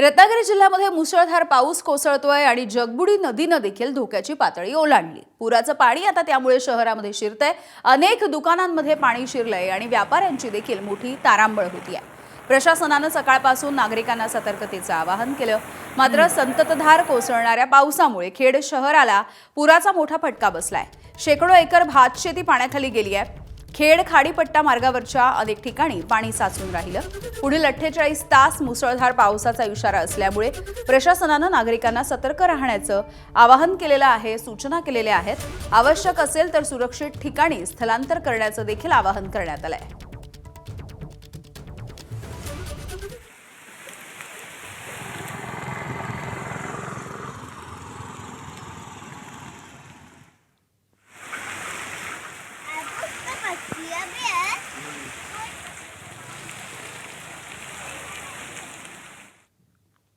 रत्नागिरी जिल्ह्यामध्ये मुसळधार पाऊस कोसळतोय आणि जगबुडी नदीनं देखील धोक्याची पातळी ओलांडली। पुराचं पाणी आता त्यामुळे शहरामध्ये शिरतंय। अनेक दुकानांमध्ये पाणी शिरलंय आणि व्यापाऱ्यांची देखील मोठी तारांबळ होतीये। प्रशासनानं सकाळपासून नागरिकांना सतर्कतेचं आवाहन केलं। मात्र संततधार कोसळणाऱ्या पावसामुळे खेड शहराला पुराचा मोठा फटका बसलाय। शेकडो एकर भातशेती पाण्याखाली गेली आहे। खेड खाडीपट्टा मार्गावरच्या अनेक ठिकाणी पाणी साचून राहिलं। पुढील 48 तास मुसळधार पावसाचा इशारा असल्यामुळे प्रशासनानं नागरिकांना सतर्क राहण्याचं आवाहन केलेलं आहे, सूचना केलेल्या आहेत। आवश्यक असेल तर सुरक्षित ठिकाणी स्थलांतर करण्याचं देखील आवाहन करण्यात आलंय।